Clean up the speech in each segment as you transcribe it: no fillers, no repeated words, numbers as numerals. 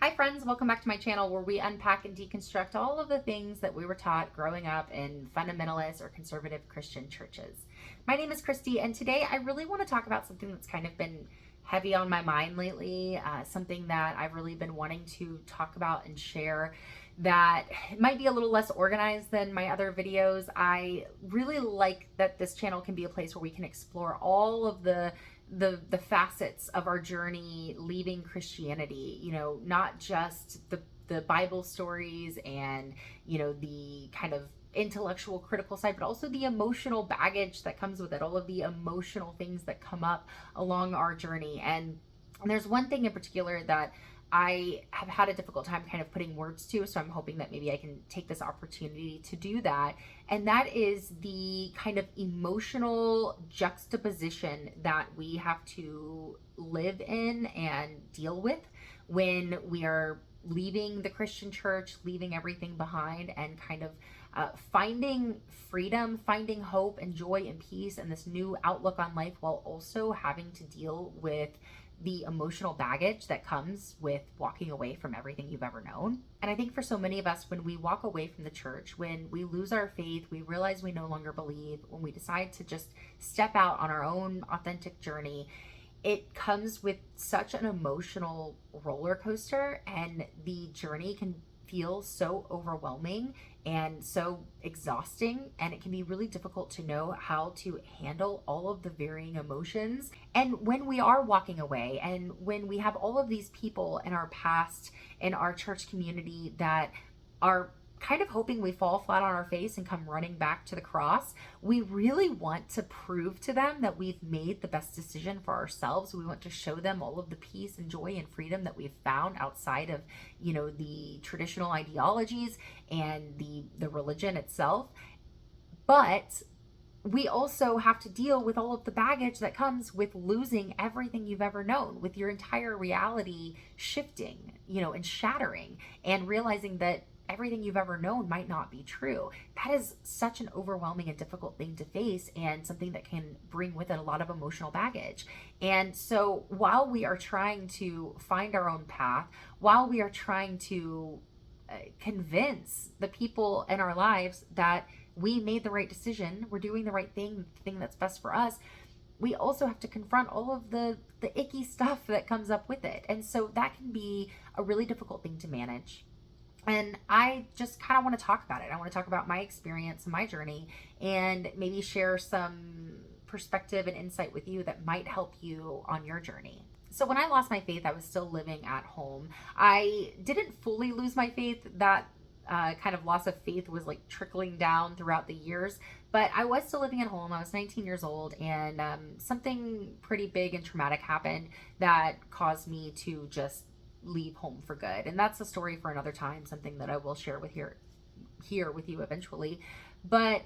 Hi friends, welcome back to my channel where we unpack and deconstruct all of the things that we were taught growing up in fundamentalist or conservative Christian churches. My name is Christy, and today I really want to talk about something that's kind of been heavy on my mind lately, something that I've really been wanting to talk about and share that might be a little less organized than my other videos. I really like that this channel can be a place where we can explore all of the facets of our journey leaving Christianity, not just the Bible stories and, the kind of intellectual critical side, but also the emotional baggage that comes with it, all of the emotional things that come up along our journey. And there's one thing in particular that I have had a difficult time kind of putting words to, so I'm hoping that maybe I can take this opportunity to do that. And that is the kind of emotional juxtaposition that we have to live in and deal with when we are leaving the Christian church, leaving everything behind, and kind of finding freedom, finding hope and joy and peace and this new outlook on life, while also having to deal with the emotional baggage that comes with walking away from everything you've ever known. And I think for so many of us, when we walk away from the church, when we lose our faith, we realize we no longer believe, when we decide to just step out on our own authentic journey, it comes with such an emotional roller coaster, and the journey can feel so overwhelming and so exhausting, and it can be really difficult to know how to handle all of the varying emotions. And when we are walking away, and when we have all of these people in our past, in our church community, that are kind of hoping we fall flat on our face and come running back to the cross, we really want to prove to them that we've made the best decision for ourselves. We want to show them all of the peace and joy and freedom that we've found outside of, the traditional ideologies and the religion itself. But we also have to deal with all of the baggage that comes with losing everything you've ever known, with your entire reality shifting, and shattering, and realizing that everything you've ever known might not be true. That is such an overwhelming and difficult thing to face, and something that can bring with it a lot of emotional baggage. And so while we are trying to find our own path, while we are trying to convince the people in our lives that we made the right decision, we're doing the right thing, the thing that's best for us, we also have to confront all of the icky stuff that comes up with it. And so that can be a really difficult thing to manage. And I just kind of want to talk about it. I want to talk about my experience and my journey, and maybe share some perspective and insight with you that might help you on your journey. So when I lost my faith, I was still living at home. I didn't fully lose my faith. That kind of loss of faith was like trickling down throughout the years, but I was still living at home. I was 19 years old, and something pretty big and traumatic happened that caused me to just leave home for good. And that's a story for another time, something that I will share with here with you eventually. But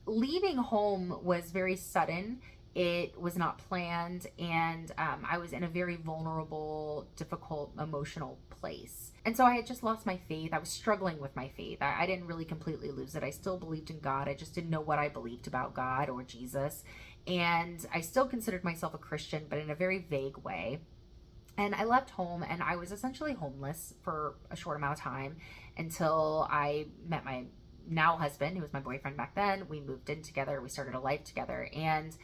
leaving home was very sudden. It was not planned, and I was in a very vulnerable, difficult, emotional place. And so I had just lost my faith. I was struggling with my faith. I didn't really completely lose it. I still believed in God. I just didn't know what I believed about God or Jesus. And I still considered myself a Christian, but in a very vague way. And I left home, and I was essentially homeless for a short amount of time until I met my now husband, who was my boyfriend back then. We moved in together. We started a life together. And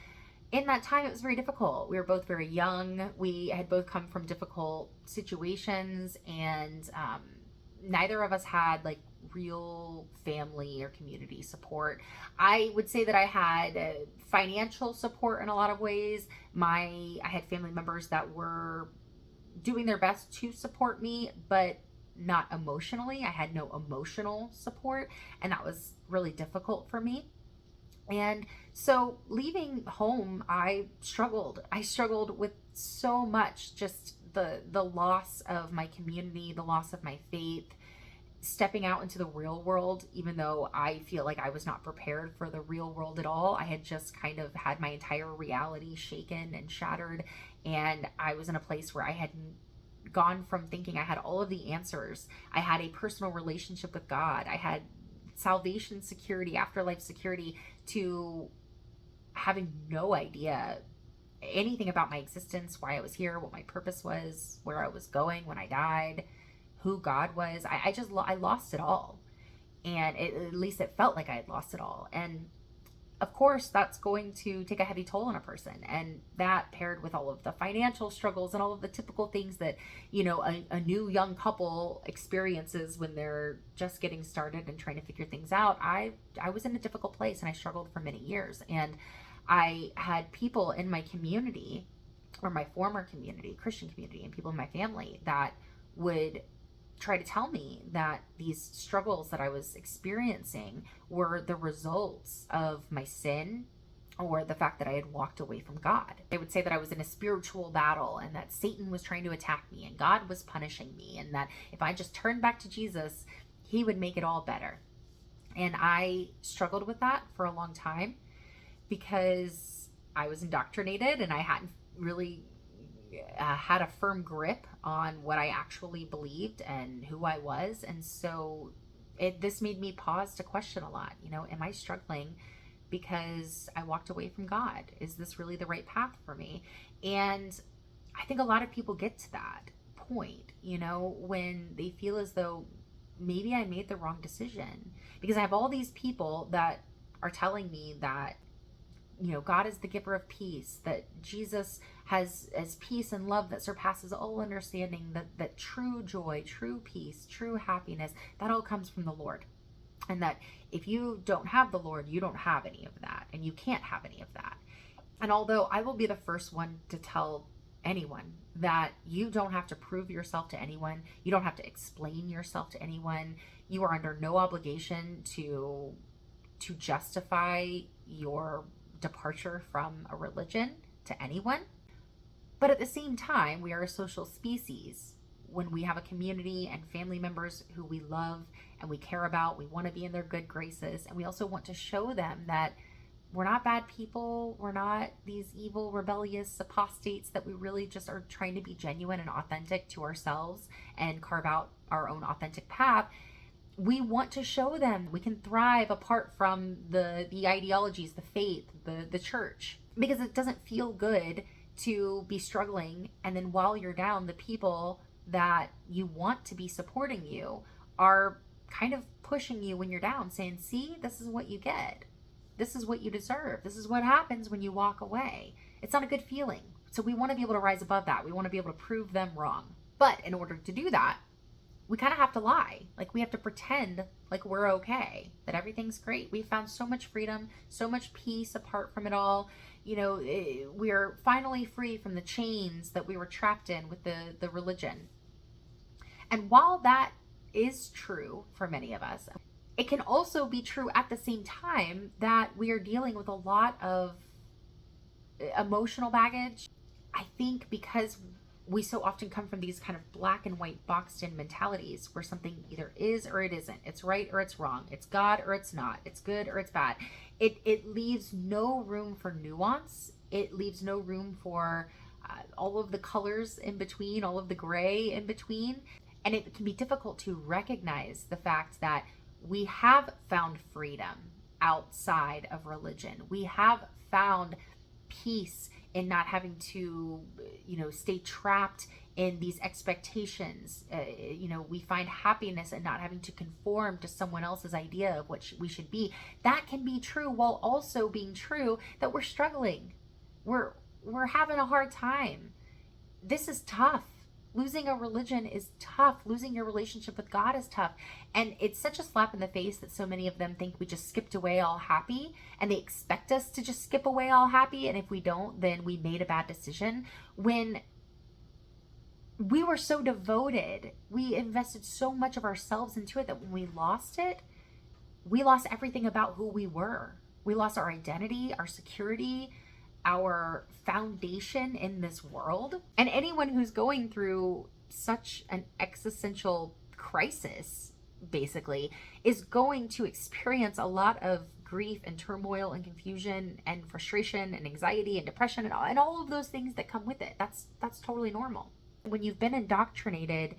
in that time, it was very difficult. We were both very young. We had both come from difficult situations, and neither of us had like real family or community support. I would say that I had financial support in a lot of ways. I had family members that were doing their best to support me, but not emotionally. I had no emotional support, and that was really difficult for me. And so leaving home, I struggled. I struggled with so much, just the loss of my community, the loss of my faith, stepping out into the real world, even though I feel like I was not prepared for the real world at all. I had just kind of had my entire reality shaken and shattered, and I was in a place where I had gone from thinking I had all of the answers. I had a personal relationship with God. I had salvation security, afterlife security, to having no idea anything about my existence, why I was here, what my purpose was, where I was going when I died, who God was. I lost it all. And at least it felt like I had lost it all. And of course, that's going to take a heavy toll on a person. And that paired with all of the financial struggles and all of the typical things that, a new young couple experiences when they're just getting started and trying to figure things out. I was in a difficult place, and I struggled for many years. And I had people in my community, or my former community, Christian community, and people in my family that would try to tell me that these struggles that I was experiencing were the results of my sin, or the fact that I had walked away from God. They would say that I was in a spiritual battle, and that Satan was trying to attack me, and God was punishing me, and that if I just turned back to Jesus, he would make it all better. And I struggled with that for a long time because I was indoctrinated, and I hadn't really had a firm grip on what I actually believed and who I was. And so this made me pause to question a lot. Am I struggling because I walked away from God? Is this really the right path for me? And I think a lot of people get to that point, when they feel as though maybe I made the wrong decision, because I have all these people that are telling me that God is the giver of peace, that Jesus has peace and love that surpasses all understanding, that true joy, true peace, true happiness, that all comes from the Lord. And that if you don't have the Lord, you don't have any of that, and you can't have any of that. And although I will be the first one to tell anyone that you don't have to prove yourself to anyone, you don't have to explain yourself to anyone, you are under no obligation to justify your departure from a religion to anyone. But at the same time, we are a social species. When we have a community and family members who we love and we care about, we want to be in their good graces, and we also want to show them that we're not bad people, we're not these evil, rebellious apostates, that we really just are trying to be genuine and authentic to ourselves and carve out our own authentic path. We want to show them we can thrive apart from the ideologies, the faith, the church, because it doesn't feel good to be struggling, and then while you're down, the people that you want to be supporting you are kind of pushing you when you're down, saying, see, this is what you get, this is what you deserve, this is what happens when you walk away. It's not a good feeling. So we want to be able to rise above that. We want to be able to prove them wrong. But in order to do that, we kind of have to lie. Like, we have to pretend like we're okay, that everything's great. We found so much freedom, so much peace apart from it all. We're finally free from the chains that we were trapped in with the religion. And while that is true for many of us, it can also be true at the same time that we are dealing with a lot of emotional baggage. I think because we so often come from these kind of black and white boxed in mentalities where something either is or it isn't. It's right or it's wrong. It's God or it's not. It's good or it's bad. It leaves no room for nuance. It leaves no room for all of the colors in between, all of the gray in between. And it can be difficult to recognize the fact that we have found freedom outside of religion. We have found peace in not having to, stay trapped in these expectations. We find happiness in not having to conform to someone else's idea of what we should be. That can be true while also being true that we're struggling. We're having a hard time. This is tough. Losing a religion is tough. Losing your relationship with God is tough. And it's such a slap in the face that so many of them think we just skipped away all happy, and they expect us to just skip away all happy. And if we don't, then we made a bad decision. When we were so devoted, we invested so much of ourselves into it that when we lost it, we lost everything about who we were. We lost our identity, our security, our foundation in this world. And anyone who's going through such an existential crisis, basically, is going to experience a lot of grief and turmoil and confusion and frustration and anxiety and depression and all of those things that come with it. That's totally normal. When you've been indoctrinated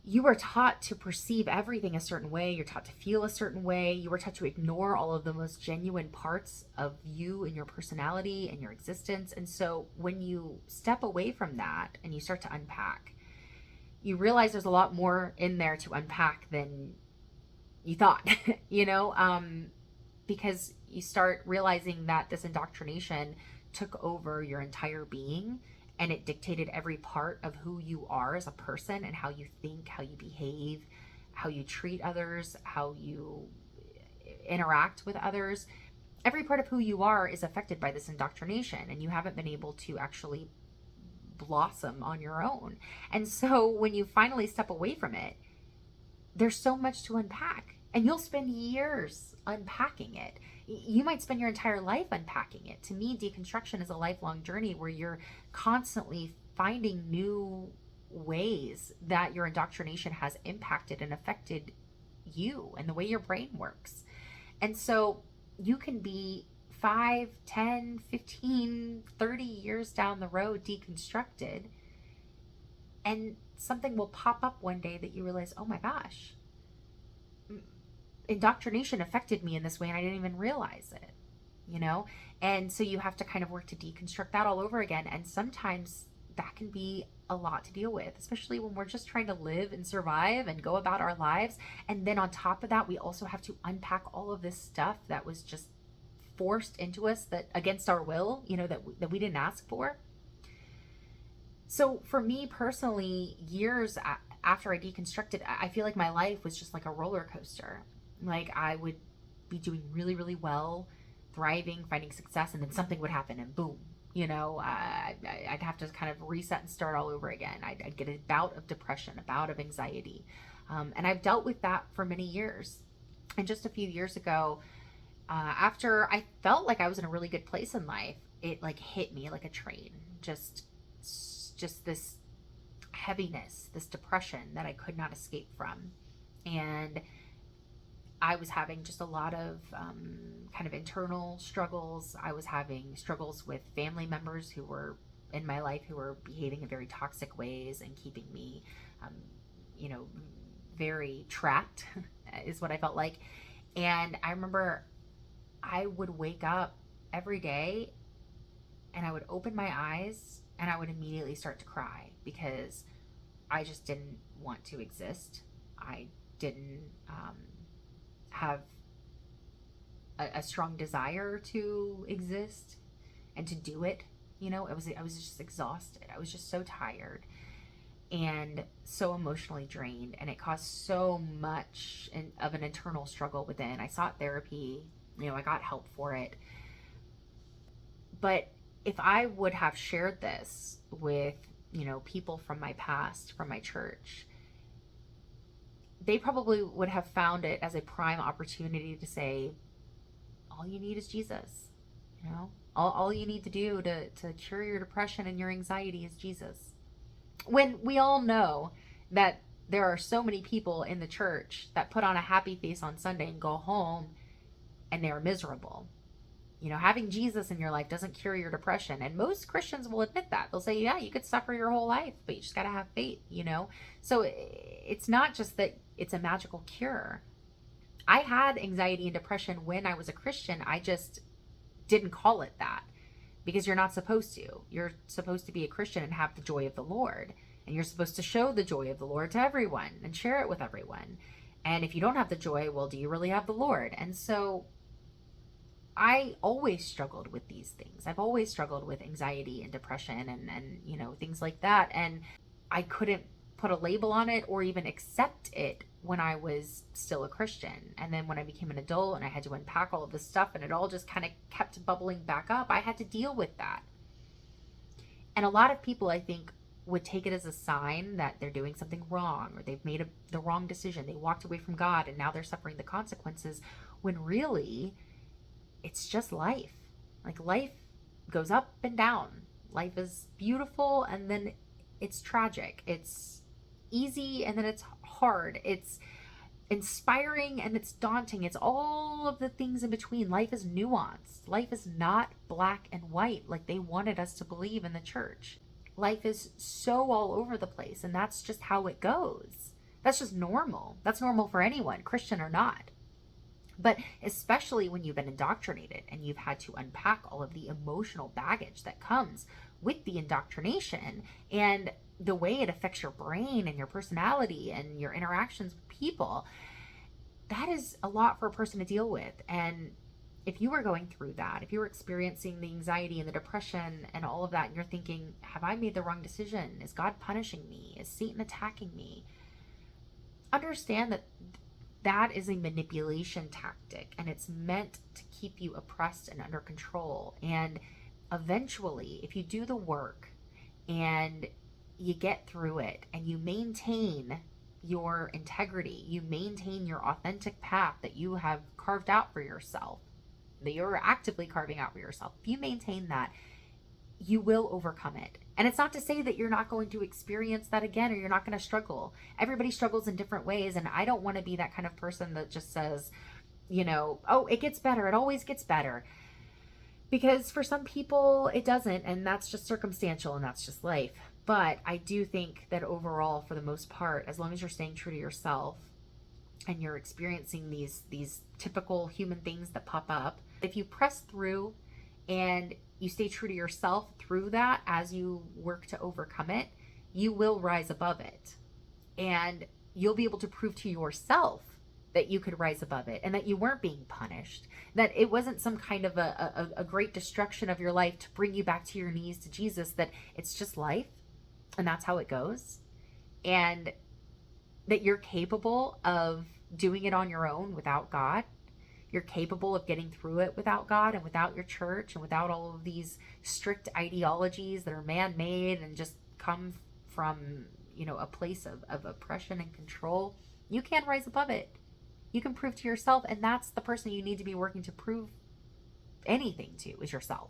you were taught to perceive everything a certain way. You're taught to feel a certain way. You were taught to ignore all of the most genuine parts of you and your personality and your existence. And so when you step away from that and you start to unpack, you realize there's a lot more in there to unpack than you thought, because you start realizing that this indoctrination took over your entire being, and it dictated every part of who you are as a person and how you think, how you behave, how you treat others, how you interact with others. Every part of who you are is affected by this indoctrination, and you haven't been able to actually blossom on your own. And so when you finally step away from it, there's so much to unpack, and you'll spend years unpacking it. You might spend your entire life unpacking it. To me, deconstruction is a lifelong journey where you're constantly finding new ways that your indoctrination has impacted and affected you and the way your brain works. And so you can be 5, 10, 15, 30 years down the road deconstructed, and something will pop up one day that you realize, oh my gosh, indoctrination affected me in this way and I didn't even realize it, And so you have to kind of work to deconstruct that all over again. And sometimes that can be a lot to deal with, especially when we're just trying to live and survive and go about our lives. And then on top of that, we also have to unpack all of this stuff that was just forced into us, that against our will, that we didn't ask for. So for me personally, years after I deconstructed, I feel like my life was just like a roller coaster. Like I would be doing really, really well, thriving, finding success, and then something would happen and boom, I'd have to kind of reset and start all over again. I'd get a bout of depression, a bout of anxiety. And I've dealt with that for many years. And just a few years ago, after I felt like I was in a really good place in life, it like hit me like a train. Just this heaviness, this depression that I could not escape from. And I was having just a lot of kind of internal struggles. I was having struggles with family members who were in my life who were behaving in very toxic ways and keeping me, very trapped is what I felt like. And I remember I would wake up every day and I would open my eyes and I would immediately start to cry because I just didn't want to exist. I didn't have a strong desire to exist and to do it. I was just exhausted. I was just so tired and so emotionally drained, and it caused so much of an internal struggle within. I sought therapy, I got help for it. But if I would have shared this with, people from my past, from my church, they probably would have found it as a prime opportunity to say, all you need is Jesus. All you need to do to cure your depression and your anxiety is Jesus. When we all know that there are so many people in the church that put on a happy face on Sunday and go home and they're miserable. Having Jesus in your life doesn't cure your depression. And most Christians will admit that. They'll say, yeah, you could suffer your whole life, but you just got to have faith, So it's not just that it's a magical cure. I had anxiety and depression when I was a Christian. I just didn't call it that because you're not supposed to. You're supposed to be a Christian and have the joy of the Lord. And you're supposed to show the joy of the Lord to everyone and share it with everyone. And if you don't have the joy, well, do you really have the Lord? And so I always struggled with these things. I've always struggled with anxiety and depression and things like that. And I couldn't put a label on it or even accept it when I was still a Christian. And then when I became an adult and I had to unpack all of this stuff and it all just kind of kept bubbling back up, I had to deal with that. And a lot of people, I think, would take it as a sign that they're doing something wrong or they've made the wrong decision. They walked away from God and now they're suffering the consequences, when really it's just life. Like, life goes up and down. Life is beautiful and then it's tragic. It's easy and then it's hard. It's inspiring and it's daunting. It's all of the things in between. Life is nuanced. Life is not black and white like they wanted us to believe in the church. Life is so all over the place, and that's just how it goes. That's just normal. That's normal for anyone, Christian or not. But especially when you've been indoctrinated and you've had to unpack all of the emotional baggage that comes with the indoctrination and the way it affects your brain and your personality and your interactions with people, that is a lot for a person to deal with. And if you were going through that, if you were experiencing the anxiety and the depression and all of that, and you're thinking, have I made the wrong decision? Is God punishing me? Is Satan attacking me? Understand that that is a manipulation tactic, and it's meant to keep you oppressed and under control. And eventually, if you do the work and you get through it and you maintain your integrity, you maintain your authentic path that you have carved out for yourself, that you're actively carving out for yourself, if you maintain that, you will overcome it. And it's not to say that you're not going to experience that again, or you're not going to struggle. Everybody struggles in different ways. And I don't want to be that kind of person that just says, oh, it gets better. It always gets better. Because for some people it doesn't, and that's just circumstantial, and that's just life. But I do think that overall, for the most part, as long as you're staying true to yourself and you're experiencing these typical human things that pop up, if you press through and you stay true to yourself through that as you work to overcome it, you will rise above it. And you'll be able to prove to yourself that you could rise above it and that you weren't being punished, that it wasn't some kind of a great destruction of your life to bring you back to your knees to Jesus, that it's just life and that's how it goes. And that you're capable of doing it on your own without God. You're capable of getting through it without God and without your church and without all of these strict ideologies that are man-made and just come from, a place of oppression and control. You can rise above it. You can prove to yourself, and that's the person you need to be working to prove anything to, is yourself.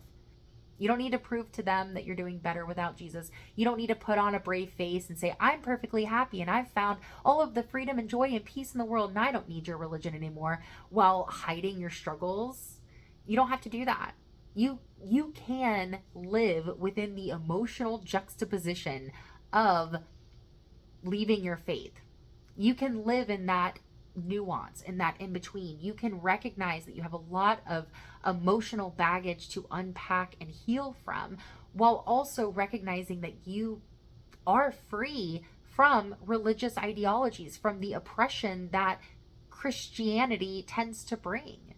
You don't need to prove to them that you're doing better without Jesus. You don't need to put on a brave face and say, I'm perfectly happy and I've found all of the freedom and joy and peace in the world and I don't need your religion anymore, while hiding your struggles. You don't have to do that. You can live within the emotional juxtaposition of leaving your faith. You can live in that nuance, in that in between. You can recognize that you have a lot of emotional baggage to unpack and heal from, while also recognizing that you are free from religious ideologies, from the oppression that Christianity tends to bring.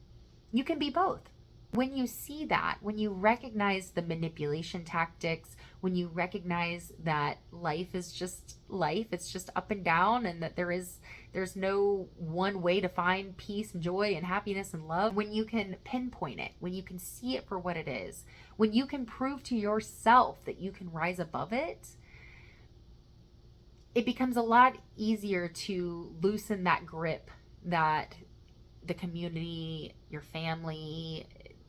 You can be both. When you see that, when you recognize the manipulation tactics, when you recognize that life is just life, it's just up and down, and that there's no one way to find peace and joy and happiness and love, when you can pinpoint it, when you can see it for what it is, when you can prove to yourself that you can rise above it, it becomes a lot easier to loosen that grip that the community, your family,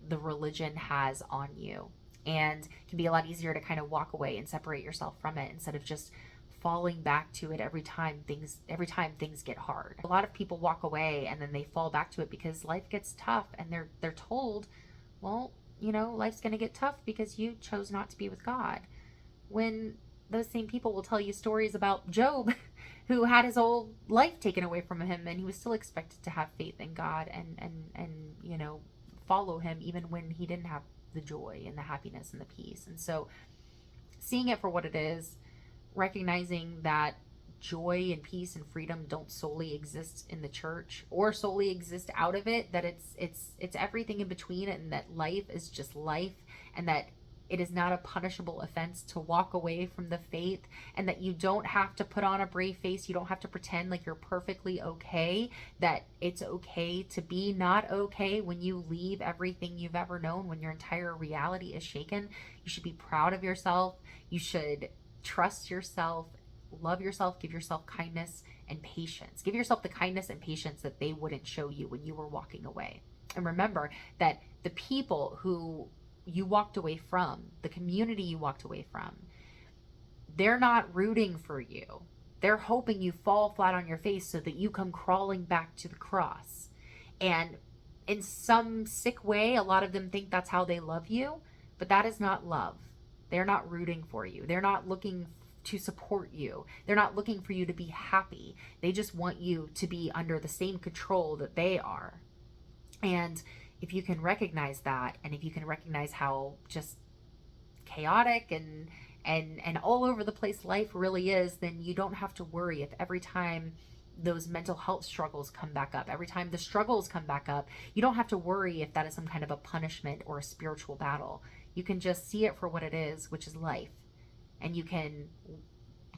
the religion has on you, and it can be a lot easier to kind of walk away and separate yourself from it instead of just falling back to it every time things get hard. A lot of people walk away and then they fall back to it because life gets tough, and they're told, well, life's going to get tough because you chose not to be with God. When those same people will tell you stories about Job, who had his whole life taken away from him, and he was still expected to have faith in God and follow him even when he didn't have the joy and the happiness and the peace. And so seeing it for what it is, recognizing that joy and peace and freedom don't solely exist in the church or solely exist out of it, that it's everything in between, and that life is just life, and that it is not a punishable offense to walk away from the faith, and that you don't have to put on a brave face. You don't have to pretend like you're perfectly okay, that it's okay to be not okay when you leave everything you've ever known, when your entire reality is shaken. You should be proud of yourself. You should trust yourself, love yourself, give yourself kindness and patience. Give yourself the kindness and patience that they wouldn't show you when you were walking away. And remember that the people who you walked away from, the community you walked away from, they're not rooting for you. They're hoping you fall flat on your face so that you come crawling back to the cross. And in some sick way, a lot of them think that's how they love you, but that is not love. They're not rooting for you. They're not looking to support you. They're not looking for you to be happy. They just want you to be under the same control that they are. And if you can recognize that, and if you can recognize how just chaotic and all over the place life really is, then you don't have to worry if every time those mental health struggles come back up, every time the struggles come back up, you don't have to worry if that is some kind of a punishment or a spiritual battle. You can just see it for what it is, which is life. And you can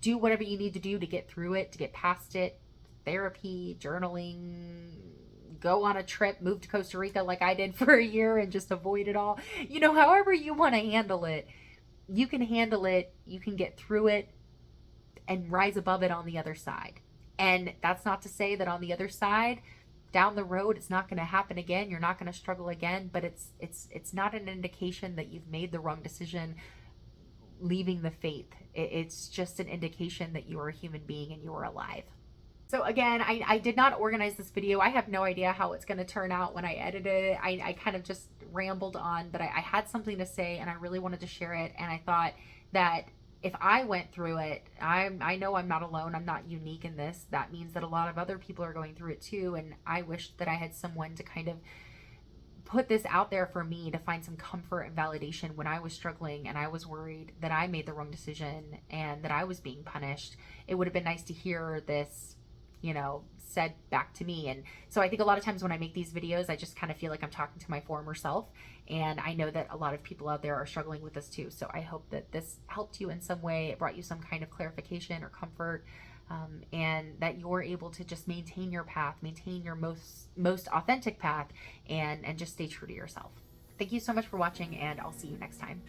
do whatever you need to do to get through it, to get past it. Therapy, journaling, go on a trip, move to Costa Rica like I did for a year and just avoid it all. You know, however you want to handle it, you can handle it, you can get through it and rise above it on the other side. And that's not to say that on the other side, down the road, it's not going to happen again. You're not going to struggle again, but it's not an indication that you've made the wrong decision leaving the faith. It's just an indication that you are a human being and you are alive. So again, I did not organize this video. I have no idea how it's going to turn out when I edit it. I kind of just rambled on, but I had something to say and I really wanted to share it. And I thought that if I went through it, I know I'm not alone. I'm not unique in this. That means that a lot of other people are going through it too. And I wish that I had someone to kind of put this out there for me to find some comfort and validation when I was struggling and I was worried that I made the wrong decision and that I was being punished. It would have been nice to hear this, you know, said back to me. And so I think a lot of times when I make these videos, I just kind of feel like I'm talking to my former self. And I know that a lot of people out there are struggling with this too. So I hope that this helped you in some way. It brought you some kind of clarification or comfort, and that you're able to just maintain your path, maintain your most authentic path, and just stay true to yourself. Thank you so much for watching, and I'll see you next time.